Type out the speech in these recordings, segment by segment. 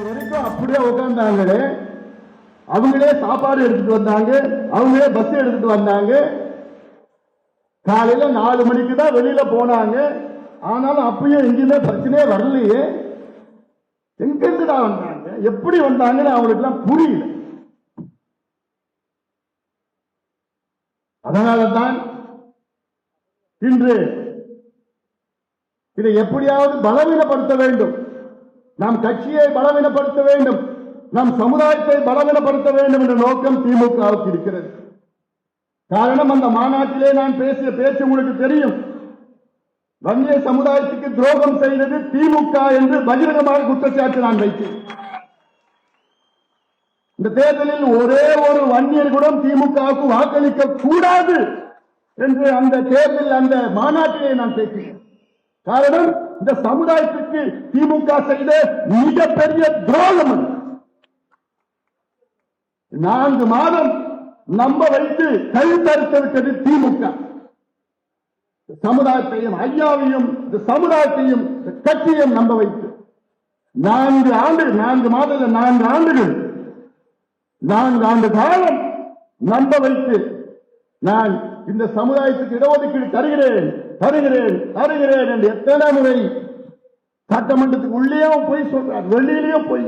வரைக்கும் அப்படியே உட்கார்ந்தாங்களே, அவங்களே சாப்பாடு எடுத்துட்டு வந்தாங்க, அவங்களே பஸ் எடுத்துட்டு வந்தாங்க. காலையில 4 மணிக்கு தான் வெளியில போனாங்க. ஆனாலும் அப்பயும் எங்கேயுமே பிரச்சனையே வரலையே. எங்கிருந்துடா வந்தாங்க, எப்படி வந்தாங்கன்னு அவங்களுக்கு எல்லாம் புரியல. அதனாலதான் இன்று இதை எப்படியாவது பலவீனப்படுத்த வேண்டும், நாம் கட்சியை பலவீனப்படுத்த வேண்டும், நம் சமுதாயத்தை பலவீனப்படுத்த வேண்டும் என்ற நோக்கம் திமுகவுக்கு இருக்கிறது. காரணம், அந்த மாநாட்டிலே நான் பேசிய பேச்சு உங்களுக்கு தெரியும். வன்னிய சமுதாயத்துக்கு துரோகம் செய்தது திமுக என்று பகிரங்கமாக குற்றச்சாட்டு நான் வைத்தேன். இந்த தேர்தலில் ஒரே ஒரு வன்னியர் கூட திமுகவுக்கு வாக்களிக்க கூடாது என்று அந்த தேர்தல் அந்த மாநாட்டிலே நான் பேசினேன். காரணம், இந்த சமுதாயத்திற்கு திமுக செய்த மிகப்பெரிய துரோகம். 4 மாதம் நம்ப வைத்து கழுத்தறுத்து விட்டது திமுக. சமுதாயத்தையும் ஐயாவையும் சமுதாயத்தையும் கட்சியையும் நம்ப வைத்து 4 ஆண்டு காலம் நம்ப வைத்து நான் இந்த சமுதாயத்துக்கு இடஒதுக்கீடு தருகிறேன் என்று எத்தனை முறை சட்டமன்றத்துக்கு உள்ளேயும் போய் சொல்றார், வெளியிலையும் போய்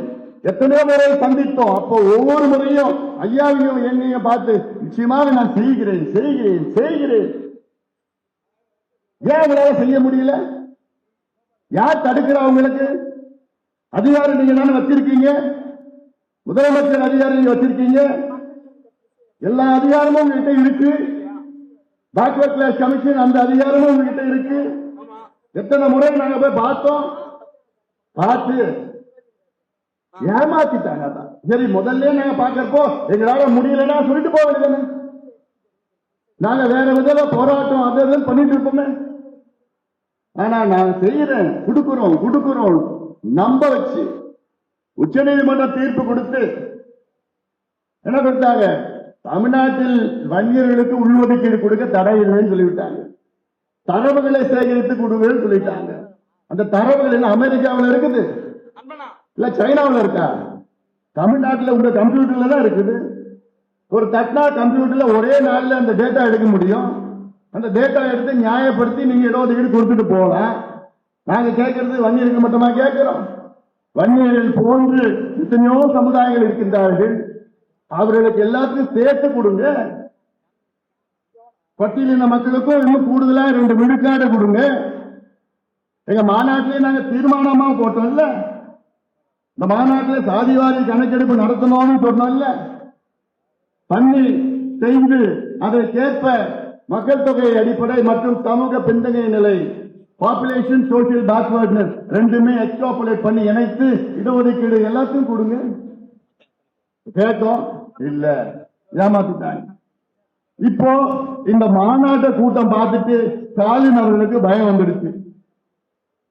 எத்தனையோ முறை சந்தித்தோம். அப்போ ஒவ்வொரு முறையும் ஐயாவையும் என்னையும் பார்த்து நிச்சயமாக நான் செய்கிறேன். ஏன் உங்களால செய்ய முடியல? யார் தடுக்கிறா? உங்களுக்கு அதிகாரம் நீங்க தானே வச்சிருக்கீங்க. முதலமைச்சர் அதிகாரம் நீங்க வச்சிருக்கீங்க. எல்லா அதிகாரமும் உங்ககிட்ட இருக்கு. பேக்வர்ட் கிளாஸ் கமிஷன் அந்த அதிகாரமும் உங்ககிட்ட இருக்கு. எத்தனை முறை நாங்க போய் பார்த்தோம், பார்த்து ஏமாத்திட்டாங்க. சரி, முதல்ல நாங்க பார்க்கிறப்போ எங்களால முடியலன்னா சொல்லிட்டு போக வேண்டியது. நாங்க வேற விதமா போராட்டம் அதை பண்ணிட்டு இருப்போமே. ஆனா நான் செய்யறேன், கொடுக்கிறோம் நம்ப வச்சு உச்ச நீதிமன்றம் தீர்ப்பு கொடுத்து என்ன கொடுத்தாங்க? தமிழ்நாட்டில் வன்னியர்களுக்கு உள்ஒதுக்கீடு கொடுக்க தடை இல்லைன்னு சொல்லிவிட்டாங்க. தரவுகளை சேகரித்து கொடுங்கன்னு சொல்லிட்டாங்க. அந்த தரவுகள் என்ன அமெரிக்காவில் இருக்குது, இல்ல சைனாவில் இருக்கா? தமிழ்நாட்டில் உங்க கம்ப்யூட்டர்ல தான் இருக்குது. ஒரு தட்னா கம்ப்யூட்டர்ல ஒரே நாள்ல அந்த டேட்டா எடுக்க முடியும். அந்த டேட்டா எடுத்து நியாயப்படுத்தி நீங்க இடஒதுக்கீடு கொடுத்துட்டு போகலாம். நாங்க கேட்கறது வன்னியருக்கு மட்டுமா கேட்கிறோம்? வன்னியர்கள் போன்று எத்தனையோ சமுதாயங்கள் இருக்கின்றார்கள். அவர்களுக்கு எல்லாத்துக்கும் சேர்த்து கொடுங்க. பட்டியலின மக்களுக்கும் இன்னும் கூடுதலா 2 விழுக்காடு கொடுங்க. எங்க மாநாட்டிலே நாங்க தீர்மானமா போட்டோம்ல, இந்த மாநாட்டில் சாதிவாரி கணக்கெடுப்பு நடத்தணும்னு சொன்னோம்ல, பண்ணி செய்து அதற்கேற்ப மக்கள் தொகை அடிப்படை மற்றும் சமூக பின்தங்கிய நிலை பாப்புலேஷன் சோசியல் பேக்வர்ட்னஸ் ரெண்டுமே எக்ஸ்ட்ராபுலேட் பண்ணி இணைத்து இடஒதுக்கீடு எல்லாத்தையும் கொடுங்க. கேட்டோம், இல்ல, ஏமாத்திட்டாங்க. இப்போ இந்த மாநாட்ட கூட்டம் பார்த்துட்டு ஸ்டாலின் அவர்களுக்கு பயம் வந்துடுச்சு.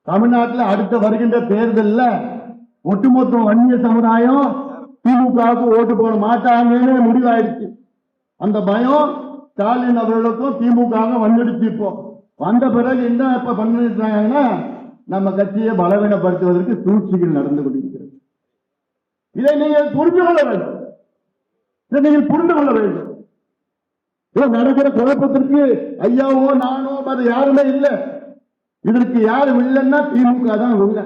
தமிழ்நாட்டில் அடுத்த வருகின்ற தேர்தலில் ஒட்டுமொத்த வன்னிய சமுதாயம் திமுகவுக்கு ஓட்டு போட மாட்டாங்கன்னு முடிவாயிடுச்சு. அந்த பயம் ஸ்டாலின் அவர்களுக்கும் திமுக வந்துடுச்சு. இப்போ வந்த பிறகு என்ன இப்ப பண்ணிட்டாங்கன்னா, நம்ம கட்சியை பலவீனப்படுத்துவதற்கு சூழ்ச்சிகள் நடந்து கொண்டிருக்கிறது. இதை நீங்கள் புரிந்து கொள்ள வேண்டும். நடக்கிற குழப்பத்திற்கு ஐயாவோ நானோ அது யாருமே இல்லை. இதற்கு யாரும் இல்லைன்னா திமுக தான் இல்லை.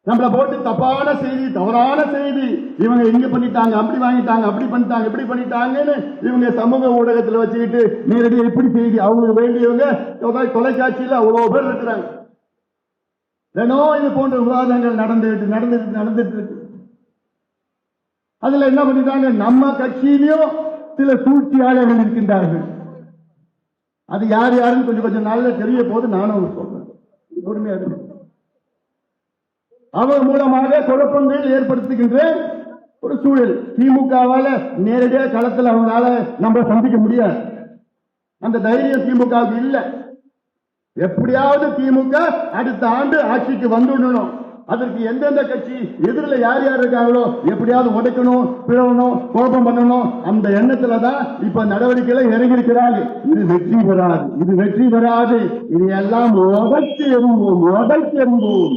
நம்மளை போட்டு தப்பான செய்தி, தவறான செய்தி, இவங்க இங்க பண்ணிட்டாங்க, அப்படி வாங்கிட்டாங்க, அப்படி பண்ணிட்டாங்க, இப்படி பண்ணிட்டாங்கன்னு இவங்க சமூக ஊடகத்தில் வச்சுக்கிட்டு நேரடியாக எப்படி செய்தி அவங்களுக்கு வேண்டியவங்க தொலைக்காட்சியில் அவ்வளவு பேர் இருக்கிறாங்க. தினம் இது போன்ற விவாதங்கள் நடந்துட்டு இருக்கு. அதுல என்ன பண்ணிட்டாங்க? நம்ம கட்சியிலையும் சில சூழ்ச்சியாளர்கள் இருக்கின்றார்கள். அது யாருன்னு கொஞ்சம் நாள்ல தெரிய போது நானும் சொல்றேன். பொறுமையா இருக்கு. அவர் மூலமாக குழப்பங்கள் ஏற்படுத்துகின்ற ஒரு சூழல். திமுகவால நேரடியாக களத்தில் அவங்களால நம்ம சந்திக்க முடியாது. அந்த தைரியம் திமுகவுக்கு இல்லை. எப்படியாவது திமுக அடுத்த ஆண்டு ஆட்சிக்கு வந்துடணும். அதற்கு எந்தெந்த கட்சி எதிரில் யார் இருக்காங்களோ எப்படியாவது உடைக்கணும், பிளவணும், குழப்பம் பண்ணணும், அந்த எண்ணத்துல தான் இப்ப நடவடிக்கைகளை இறங்கியிருக்கிறாங்க. இது வெற்றி பெறாது. இது எல்லாம் உடைத்து எறும்போம்.